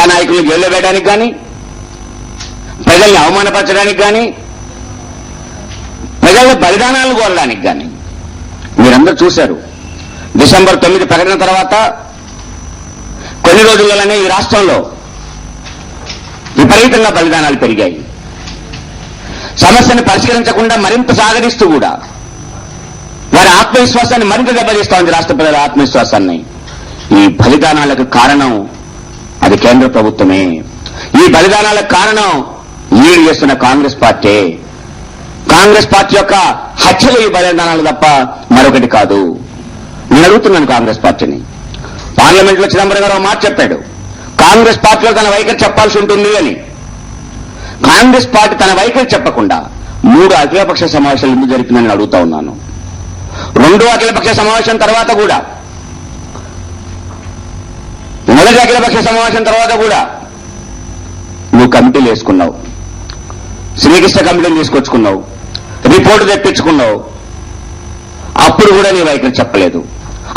ప్రజానాయకులను జైల్లో వేయడానికి కానీ, ప్రజల్ని అవమానపరచడానికి కానీ, ప్రజల బలిదానాలను కోరడానికి కానీ. మీరందరూ చూశారు, డిసెంబర్ 9 ప్రకటన తర్వాత కొన్ని రోజుల్లోనే ఈ రాష్ట్రంలో విపరీతంగా బలిదానాలు పెరిగాయి. సమస్యను పరిష్కరించకుండా మరింత సాగరిస్తూ కూడా వారి ఆత్మవిశ్వాసాన్ని మరింత దెబ్బతీస్తా ఉంది, రాష్ట్ర ప్రజల ఆత్మవిశ్వాసాన్ని. ఈ బలిదానాలకు కారణం అది కేంద్ర ప్రభుత్వమే. ఈ బలిదానాలకు కారణం లీడ్ చేస్తున్న కాంగ్రెస్ పార్టీ. కాంగ్రెస్ పార్టీ యొక్క హత్యలు ఈ బలిదానాలు తప్ప మరొకటి కాదు. నేను అడుగుతున్నాను కాంగ్రెస్ పార్టీని. పార్లమెంట్లో చిదంబరం గారు మాట చెప్పాడు, కాంగ్రెస్ పార్టీలో తన వైఖరి చెప్పాల్సి ఉంటుంది అని. కాంగ్రెస్ పార్టీ తన వైఖరి చెప్పకుండా 3 అఖిలపక్ష సమావేశాలు ఎందుకు జరిపిందని నేను అడుగుతా ఉన్నాను. 2వ అఖిలపక్ష సమావేశం తర్వాత కూడా, మొదటి అఖిలపక్ష సమావేశం తర్వాత కూడా నువ్వు కమిటీలు వేసుకున్నావు, శ్రీకృష్ణ కమిటీని తీసుకొచ్చుకున్నావు, రిపోర్టు తెప్పించుకున్నావు. అప్పుడు కూడా నీ వైఖరి చెప్పలేదు.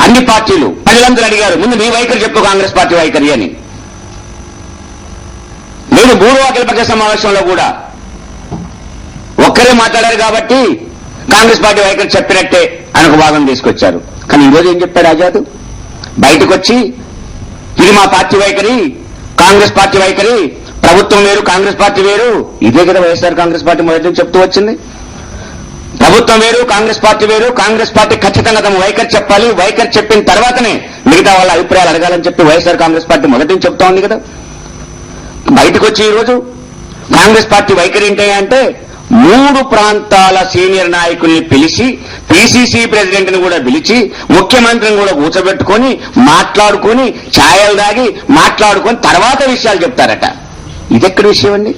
అన్ని పార్టీలు ప్రజలందరూ అడిగారు, ముందు నీ వైఖరి చెప్పు, కాంగ్రెస్ పార్టీ వైఖరి అని. నేను 3వ అఖిలపక్ష సమావేశంలో కూడా ఒక్కరే మాట్లాడారు కాబట్టి కాంగ్రెస్ పార్టీ వైఖరి చెప్పినట్టే అని ఒక భాగం తీసుకొచ్చారు. కానీ ఈరోజు ఏం చెప్పారు ఆజాద్? బయటకు వచ్చి ఇది మా పార్టీ వైఖరి, కాంగ్రెస్ పార్టీ వైఖరి, ప్రభుత్వం వేరు కాంగ్రెస్ పార్టీ వేరు. ఇదే కదా వైఎస్ఆర్ కాంగ్రెస్ పార్టీ మొదటి నుంచి చెప్తూ వచ్చింది. ప్రభుత్వం వేరు కాంగ్రెస్ పార్టీ వేరు, కాంగ్రెస్ పార్టీ ఖచ్చితంగా తమ వైఖరి చెప్పాలి, వైఖరి చెప్పిన తర్వాతనే మిగతా వాళ్ళ అభిప్రాయాలు అడగాలని చెప్పి వైఎస్ఆర్ కాంగ్రెస్ పార్టీ మొదటి నుంచి చెప్తా ఉంది కదా. బయటకు వచ్చి ఈరోజు కాంగ్రెస్ పార్టీ వైఖరి ఏంటి అంటే 3 ప్రాంతాల సీనియర్ నాయకుల్ని పిలిచి, పిసిసి ప్రెసిడెంట్ ని కూడా పిలిచి, ముఖ్యమంత్రిని కూడా కూర్చోబెట్టుకొని మాట్లాడుకొని, ఛాయలు దాగి మాట్లాడుకొని తర్వాత విషయాలు చెప్తారట. ఇదెక్కడి విషయం అండి?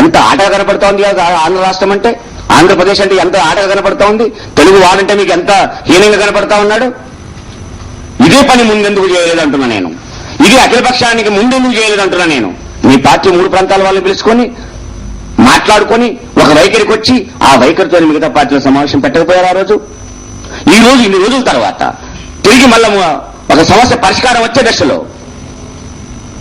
ఎంత ఆటగా కనపడుతోంది ఆంధ్ర రాష్ట్రం అంటే, ఆంధ్రప్రదేశ్ అంటే ఎంత ఆటగా కనపడతా ఉంది. తెలుగు వాడంటే మీకు ఎంత హీనంగా కనపడతా ఉన్నాడు. ఇదే పని ముందెందుకు చేయలేదంటున్నా నేను. ఇది అఖిలపక్షానికి ముందెందుకు చేయలేదంటున్నా నేను. మీ పార్టీ 3 ప్రాంతాల వాళ్ళని పిలుచుకొని మాట్లాడుకొని ఒక వైఖరికి వచ్చి ఆ వైఖరితో మిగతా పార్టీల సమావేశం పెట్టకపోయారు ఆ రోజు. ఈ రోజు ఇన్ని రోజుల తర్వాత తిరిగి మళ్ళా ఒక సమస్య పరిష్కారం వచ్చే దశలో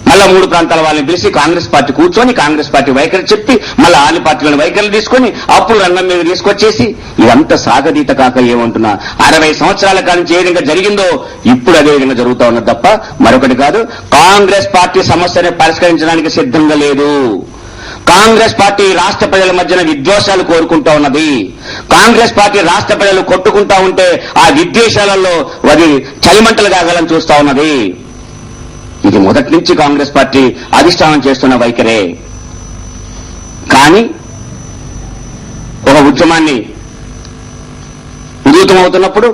మళ్ళా 3 ప్రాంతాల వాళ్ళని పిలిచి కాంగ్రెస్ పార్టీ కూర్చొని కాంగ్రెస్ పార్టీ వైఖరి చెప్పి మళ్ళా అన్ని పార్టీలను వైఖరులు తీసుకొని అప్పుడు రంగం మీద తీసుకొచ్చేసి ఇదంతా సాగదీత కాక ఏమంటున్నా 60 సంవత్సరాల కాలం ఏ విధంగా జరిగిందో ఇప్పుడు అదే విధంగా జరుగుతూ ఉన్నది తప్ప మరొకటి కాదు. కాంగ్రెస్ పార్టీ సమస్యని పరిష్కరించడానికి సిద్ధంగా లేదు. కాంగ్రెస్ పార్టీ రాష్ట్ర ప్రజల మధ్యన విద్వేషాలు కోరుకుంటా ఉన్నది. కాంగ్రెస్ పార్టీ రాష్ట్ర ప్రజలు కొట్టుకుంటా ఉంటే ఆ విద్వేషాలలో అది చలిమంటలు కాగాలని చూస్తా ఉన్నది. ఇది మొదటి నుంచి కాంగ్రెస్ పార్టీ అధిష్టానం చేస్తున్న వైఖరే. కానీ ఒక ఉద్యమాన్ని ఉధృతమవుతున్నప్పుడు,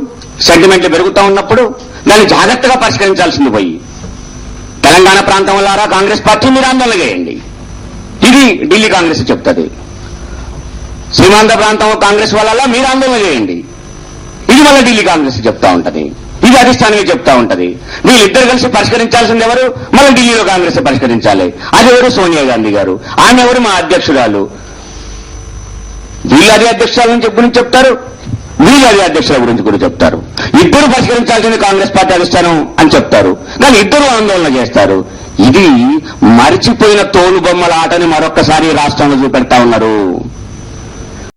సెంటిమెంట్లు పెరుగుతూ ఉన్నప్పుడు దాన్ని జాగ్రత్తగా పరిష్కరించాల్సింది పోయి తెలంగాణ ప్రాంతం వల్ల కాంగ్రెస్ పార్టీ మీరు ఆందోళన చేయండి, ఇది ఢిల్లీ కాంగ్రెస్ చెప్తుంది. సీమాంధ్ర ప్రాంతం కాంగ్రెస్ వల్ల మీరు ఆందోళన చేయండి, ఇది మళ్ళీ ఢిల్లీ కాంగ్రెస్ చెప్తా ఉంటది, ఇది అధిష్టానంగా చెప్తా ఉంటది. వీళ్ళిద్దరు కలిసి పరిష్కరించాల్సింది ఎవరు? మళ్ళీ ఢిల్లీలో కాంగ్రెస్ పరిష్కరించాలి. అదెవరు? సోనియా గాంధీ గారు. ఆమె ఎవరు? మా అధ్యక్షురాలు. వీళ్ళు అదే అధ్యక్షురాల గురించి చెప్తారు, వీళ్ళు అదే అధ్యక్షుల గురించి కూడా చెప్తారు. ఇద్దరు పరిష్కరించాల్సింది కాంగ్రెస్ పార్టీ అధిష్టానం అని చెప్తారు, కానీ ఇద్దరు ఆందోళన చేస్తారు. ఇది మరిచిపోయిన తోలు బొమ్మల ఆటని మరొక్కసారి రాష్ట్రంలో చూపెడతా ఉన్నారు.